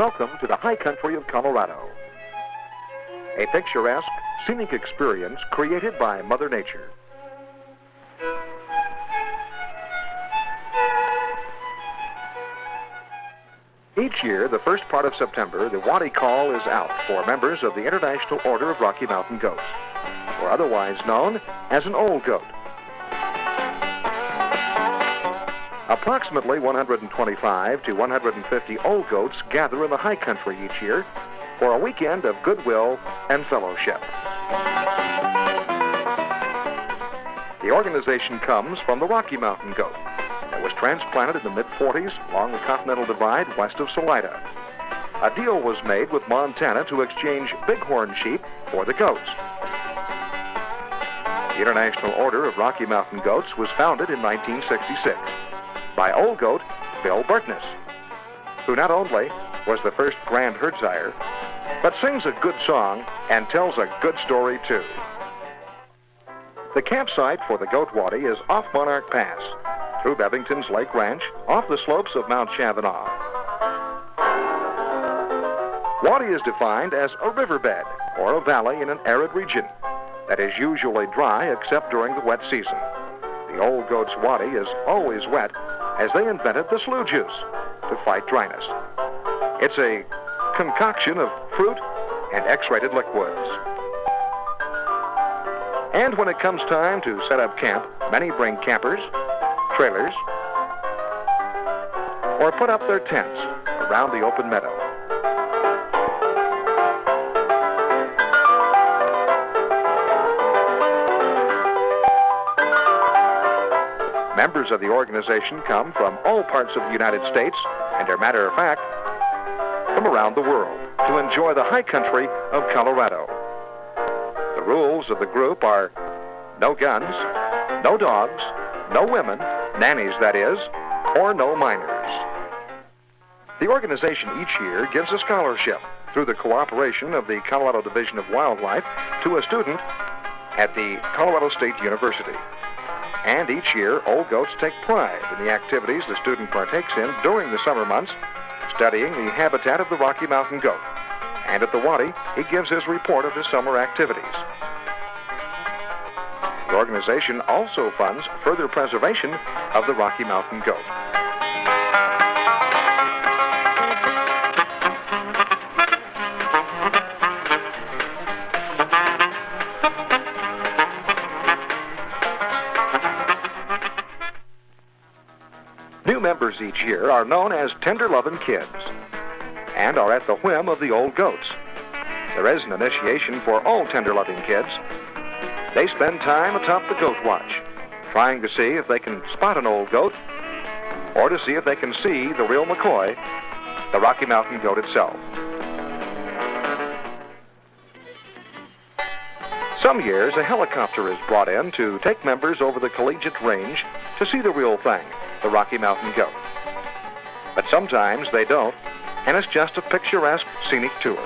welcome to the high country of Colorado. A picturesque, scenic experience created by Mother Nature. Each year, the first part of September, the Wadi Call is out for members of the International Order of Rocky Mountain Goats, or otherwise known as an old goat. Approximately 125 to 150 old goats gather in the high country each year for a weekend of goodwill and fellowship. The organization comes from the Rocky Mountain goat that was transplanted in the mid-40s along the Continental Divide west of Salida. A deal was made with Montana to exchange bighorn sheep for the goats. The International Order of Rocky Mountain Goats was founded in 1966 by old goat Bill Burtness, who not only was the first grand herdsire, but sings a good song and tells a good story too. The campsite for the Goat Wadi is off Monarch Pass, through Bevington's Lake Ranch, off the slopes of Mount Chavanaugh. Wadi is defined as a riverbed or a valley in an arid region that is usually dry except during the wet season. The old goat's wadi is always wet, as they invented the slough juice to fight dryness. It's a concoction of fruit and X-rated liquids. And when it comes time to set up camp, many bring campers, trailers, or put up their tents around the open meadow. Members of the organization come from all parts of the United States, and as a matter of fact, from around the world, to enjoy the high country of Colorado. The rules of the group are no guns, no dogs, no women, nannies that is, or no minors. The organization each year gives a scholarship through the cooperation of the Colorado Division of Wildlife to a student at the Colorado State University. And each year, old goats take pride in the activities the student partakes in during the summer months, studying the habitat of the Rocky Mountain goat. And at the Wadi, he gives his report of his summer activities. The organization also funds further preservation of the Rocky Mountain goat. New members each year are known as tender-loving kids and are at the whim of the old goats. There is an initiation for all tender-loving kids. They spend time atop the goat watch, trying to see if they can spot an old goat or to see if they can see the real McCoy, the Rocky Mountain goat itself. Some years, a helicopter is brought in to take members over the collegiate range to see the real thing, the Rocky Mountain goat. But sometimes they don't, and it's just a picturesque, scenic tour.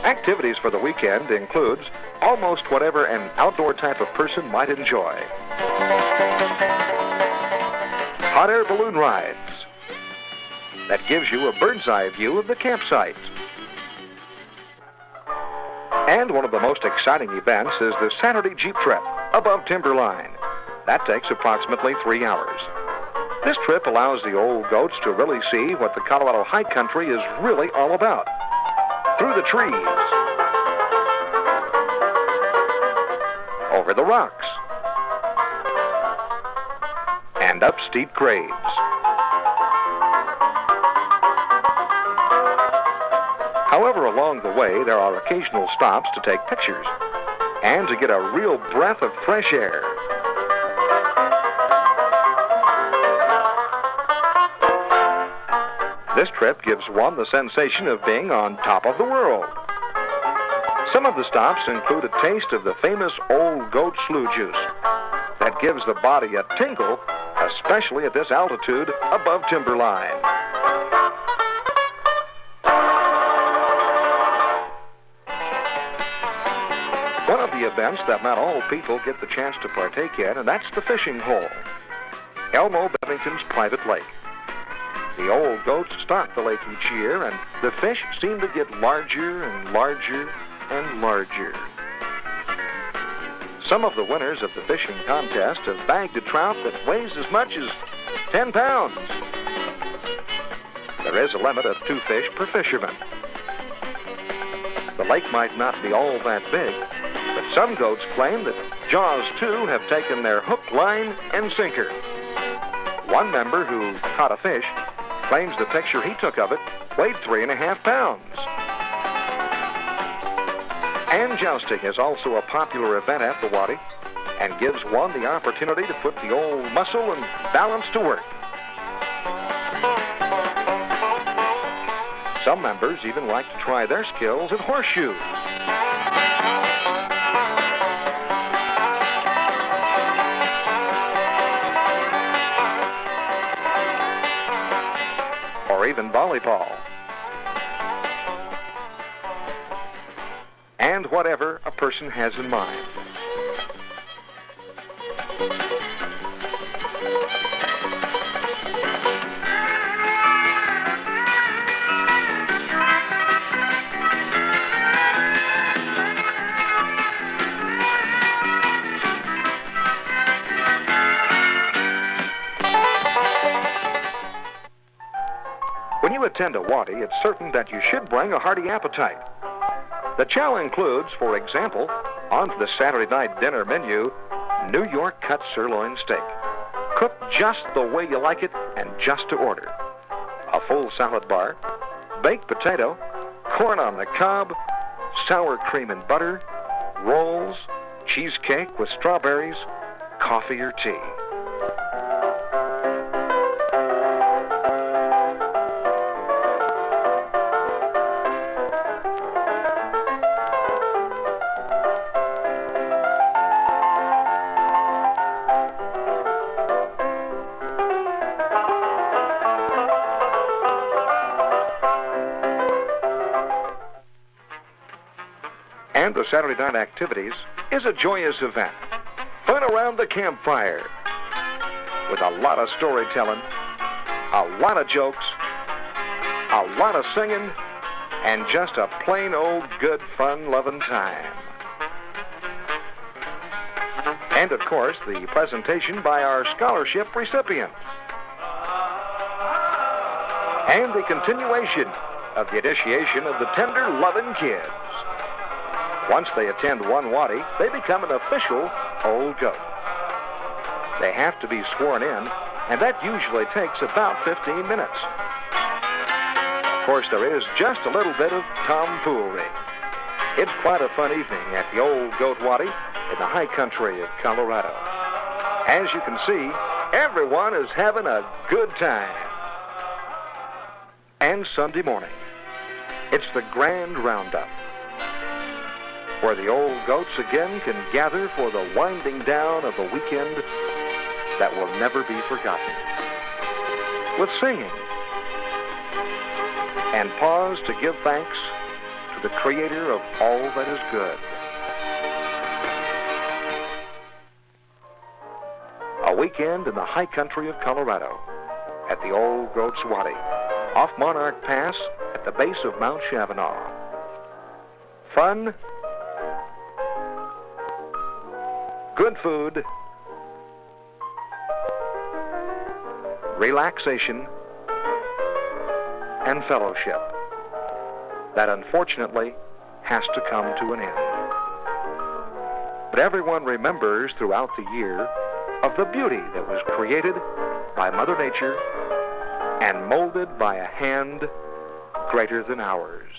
Activities for the weekend includes almost whatever an outdoor type of person might enjoy. Hot air balloon rides. That gives you a bird's eye view of the campsite. And one of the most exciting events is the Saturday Jeep trip above timberline. That takes approximately 3 hours. This trip allows the old goats to really see what the Colorado high country is really all about. Through the trees, over the rocks, and up steep grades. However, along the way, there are occasional stops to take pictures and to get a real breath of fresh air. This trip gives one the sensation of being on top of the world. Some of the stops include a taste of the famous old goat slough juice that gives the body a tingle, especially at this altitude above timberline. One of the events that not all people get the chance to partake in, and that's the fishing hole. Elmo Bevington's private lake. The old goats stock the lake each year, and the fish seem to get larger and larger and larger. Some of the winners of the fishing contest have bagged a trout that weighs as much as 10 pounds. There is a limit of 2 fish per fisherman. The lake might not be all that big, but some goats claim that Jaws 2 have taken their hook, line, and sinker. One member who caught a fish claims the picture he took of it weighed 3.5 pounds. And jousting is also a popular event at the Wadi and gives one the opportunity to put the old muscle and balance to work. Some members even like to try their skills at horseshoes. Or even volleyball. And whatever a person has in mind. When you attend a Wadi, it's certain that you should bring a hearty appetite. The chow includes, for example, on the Saturday night dinner menu, New York cut sirloin steak, cooked just the way you like it and just to order. A full salad bar, baked potato, corn on the cob, sour cream and butter, rolls, cheesecake with strawberries, coffee or tea. And the Saturday night activities is a joyous event. Fun around the campfire with a lot of storytelling, a lot of jokes, a lot of singing, and just a plain old good fun-loving time. And of course, the presentation by our scholarship recipients. And the continuation of the initiation of the tender, loving kids. Once they attend one Wadi, they become an official old goat. They have to be sworn in, and that usually takes about 15 minutes. Of course, there is just a little bit of tomfoolery. It's quite a fun evening at the old Goat Wadi in the high country of Colorado. As you can see, everyone is having a good time. And Sunday morning, it's the grand roundup, where the old goats again can gather for the winding down of a weekend that will never be forgotten. With singing, and pause to give thanks to the Creator of all that is good. A weekend in the high country of Colorado at the old Goats Wadi, off Monarch Pass at the base of Mount Chavanaugh. Fun, good food, relaxation, and fellowship that unfortunately has to come to an end. But everyone remembers throughout the year of the beauty that was created by Mother Nature and molded by a hand greater than ours.